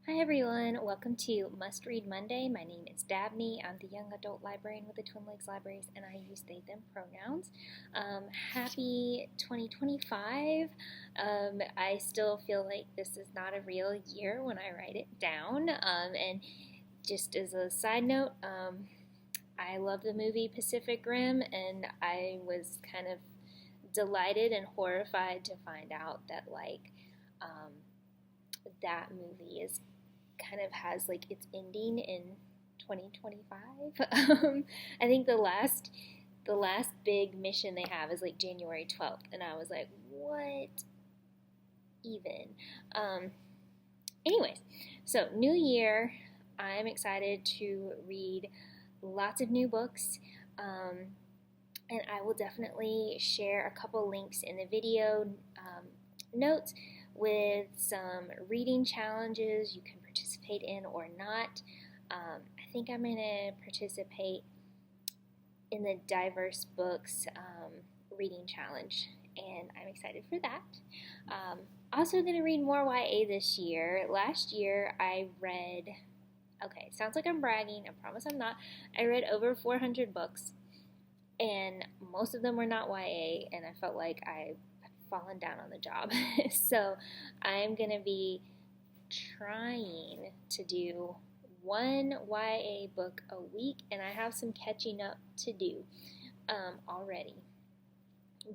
Hi everyone, welcome to Must Read Monday. My name is Dabney. I'm the young adult librarian with the Twin Lakes Libraries, and I use they, them pronouns. Happy 2025. I still feel like this is not a real year when I write it down. And just as a side note, I love the movie Pacific Rim, and I was kind of delighted and horrified to find out that, that movie is kind of has like its ending in 2025. I think the last big mission they have is like January 12th, and I was like, what even? Anyways, so new year, I'm excited to read lots of new books. And I will definitely share a couple links in the video notes with some reading challenges you can participate in or not. I think I'm going to participate in the Diverse Books reading challenge, and I'm excited for that. Also going to read more YA this year. Last year I read, okay, sounds like I'm bragging, I promise I'm not. I read over 400 books, and most of them were not YA, and I felt like I fallen down on the job. So I'm going to be trying to do one YA book a week, and I have some catching up to do already.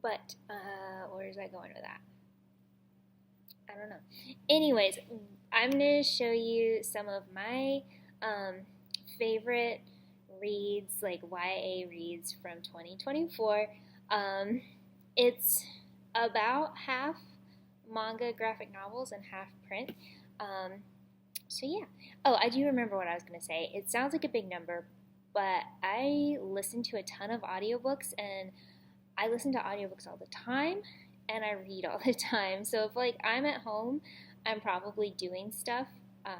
But where is I going with that? I don't know. Anyways, I'm going to show you some of my favorite reads, like YA reads from 2024. It's about half manga graphic novels and half print. So yeah. Oh, I do remember what I was going to say. It sounds like a big number, but I listen to a ton of audiobooks, and I listen to audiobooks all the time, and I read all the time. So if like I'm at home, I'm probably doing stuff.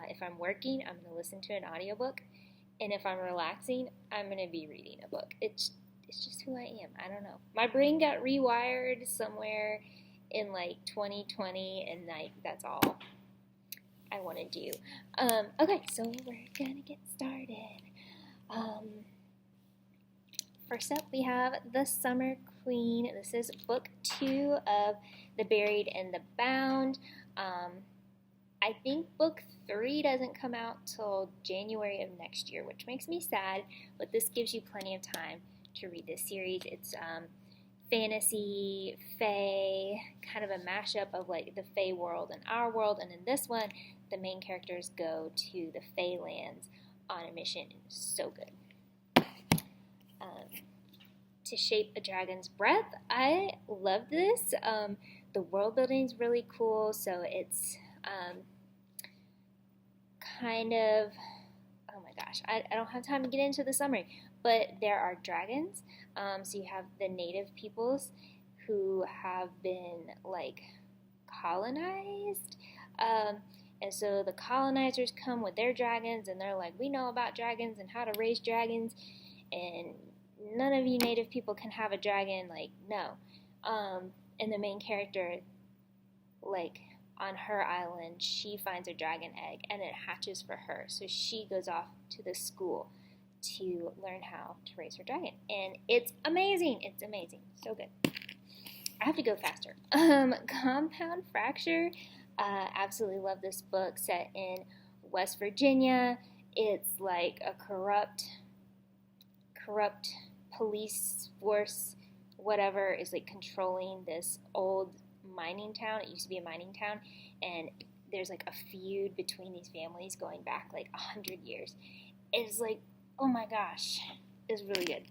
If I'm working, I'm going to listen to an audiobook, and if I'm relaxing, I'm going to be reading a book. It's just who I am. I don't know. My brain got rewired somewhere in like 2020, and like that's all I want to do. Okay, so we're gonna get started. First up, we have The Summer Queen. This is book 2 of The Buried and the Bound. I think book 3 doesn't come out till January of next year, which makes me sad, but this gives you plenty of time to read this series. It's fantasy, fae, kind of a mashup of like the fae world and our world, and in this one, the main characters go to the fae lands on a mission. It's so good. To Shape a Dragon's Breath. I love this. The world building is really cool, so it's kind of, oh my gosh, I don't have time to get into the summary, but there are dragons. So you have the native peoples who have been like colonized. And so the colonizers come with their dragons, and they're like, we know about dragons and how to raise dragons, and none of you native people can have a dragon. Like, no. And the main character, like, on her island, she finds a dragon egg, and it hatches for her. So she goes off to the school to learn how to raise her dragon. And it's amazing. It's amazing. So good. I have to go faster. Compound Fracture. Absolutely love this book, set in West Virginia. It's like a corrupt police force, whatever, is like controlling this old mining town. It used to be a mining town, and there's like a feud between these families going back like 100 years. It's like, oh my gosh, it's really good.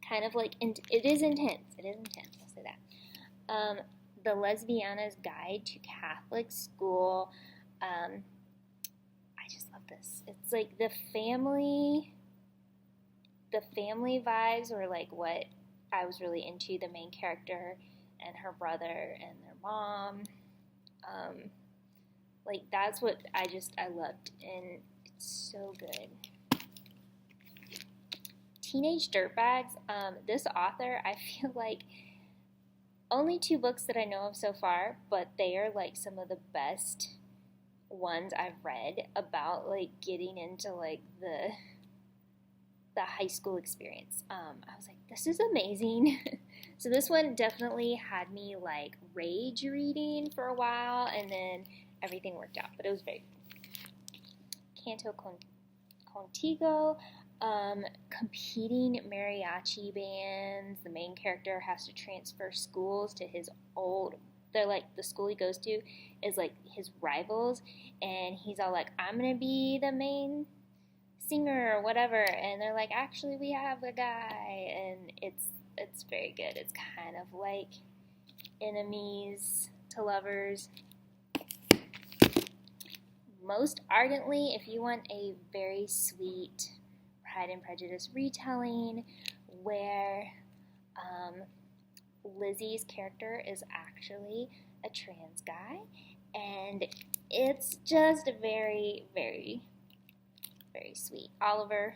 Kind of like, it is intense. It is intense, I'll say that. The Lesbiana's Guide to Catholic School. I just love this. It's like the family vibes were like what I was really into. The main character and her brother and their mom. Like that's what I loved, and it's so good. Teenage Dirtbags. This author, I feel like only 2 books that I know of so far, but they are like some of the best ones I've read about like getting into like the high school experience. I was like, this is amazing. So this one definitely had me like rage reading for a while, and then everything worked out, but it was very Canto Contigo. Competing mariachi bands. The main character has to transfer schools to his old, they're like, the school he goes to is like his rivals, and he's all like, I'm gonna be the main singer or whatever, and they're like, actually we have a guy, and it's very good. It's kind of like enemies to lovers. Most Ardently, if you want a very sweet Pride and Prejudice retelling where Lizzie's character is actually a trans guy, and it's just very, very, very sweet. Oliver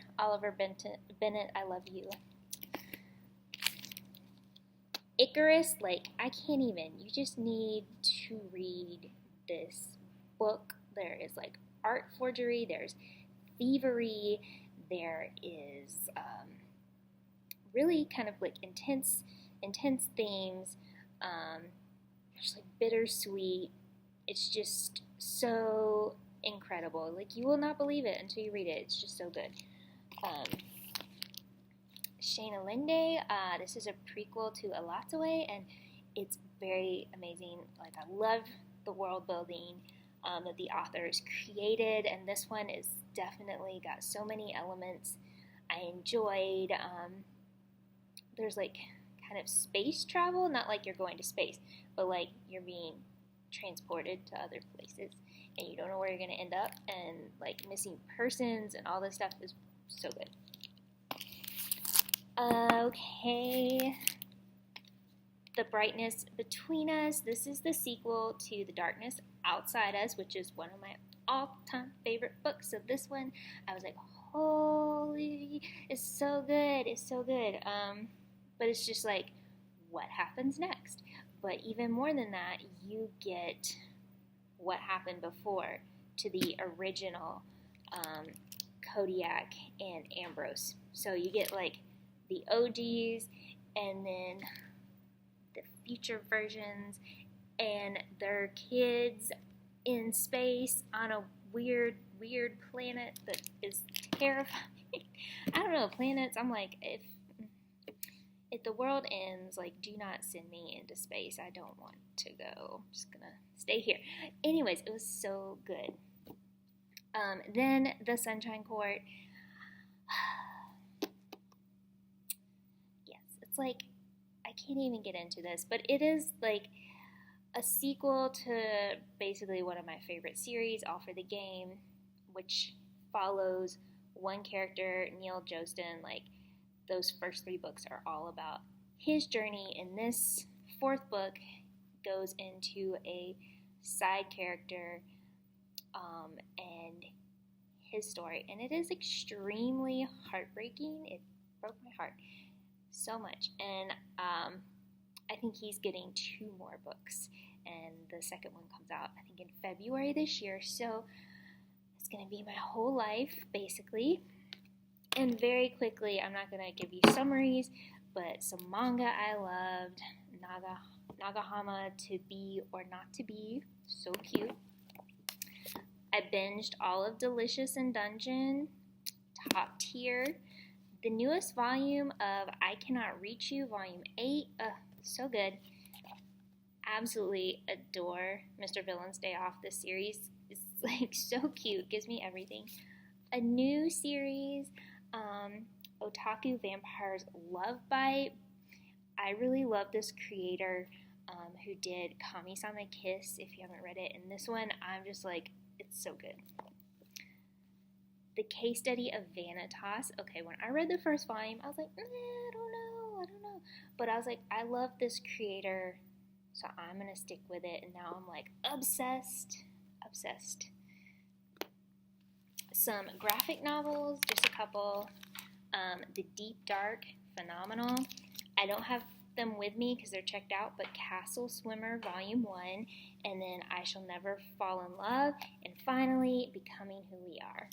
Bennett, I love you. Icarus, like, I can't even. You just need to read this book. There is like art forgery, there's thievery, there is really kind of like intense themes. There's like bittersweet. It's just so incredible. Like, you will not believe it until you read it. It's just so good. Sheine Lende, this is a prequel to Alataway, and it's very amazing. Like, I love the world building that the authors created, and this one is definitely got so many elements I enjoyed. There's like kind of space travel, not like you're going to space, but like you're being transported to other places and you don't know where you're going to end up, and like missing persons and all this stuff is so good. Okay, The Brightness Between Us. This is the sequel to The Darkness Outside Us, which is one of my all-time favorite books. So this one, I was like, holy, it's so good, it's so good. But it's just like, what happens next? But even more than that, you get what happened before to the original Kodiak and Ambrose. So you get like the OGs and then the future versions and their kids in space on a weird planet that is terrifying. I don't know, planets, I'm like, if the world ends, like, do not send me into space. I don't want to go. I'm just gonna stay here. Anyways, it was so good. Then The Sunshine Court. Yes, it's like, I can't even get into this, but it is like a sequel to basically one of my favorite series, All for the Game, which follows one character, Neil Jostin. Like, those first 3 books are all about his journey, and this 4th book goes into a side character and his story, and it is extremely heartbreaking. It broke my heart so much, and I think he's getting 2 more books, and the second one comes out, I think, in February this year, so it's going to be my whole life, basically. And very quickly, I'm not going to give you summaries, but some manga I loved. Nagahama, To Be or Not to Be, so cute. I binged all of Delicious in Dungeon, top tier. The newest volume of I Cannot Reach You, volume 8, so good. Absolutely adore Mr. Villain's Day Off. This series is like so cute, gives me everything. A new series, Otaku Vampires Love Bite. I really love this creator who did Kami-sama Kiss, if you haven't read it. And this one, I'm just like, it's so good. The Case Study of Vanitas. Okay, when I read the first volume, I was like, I don't know. But I was like, I love this creator, so I'm going to stick with it. And now I'm like, obsessed. Some graphic novels, just a couple. The Deep Dark, phenomenal. I don't have them with me because they're checked out, but Castle Swimmer Volume 1, and then I Shall Never Fall in Love, and finally Becoming Who We Are.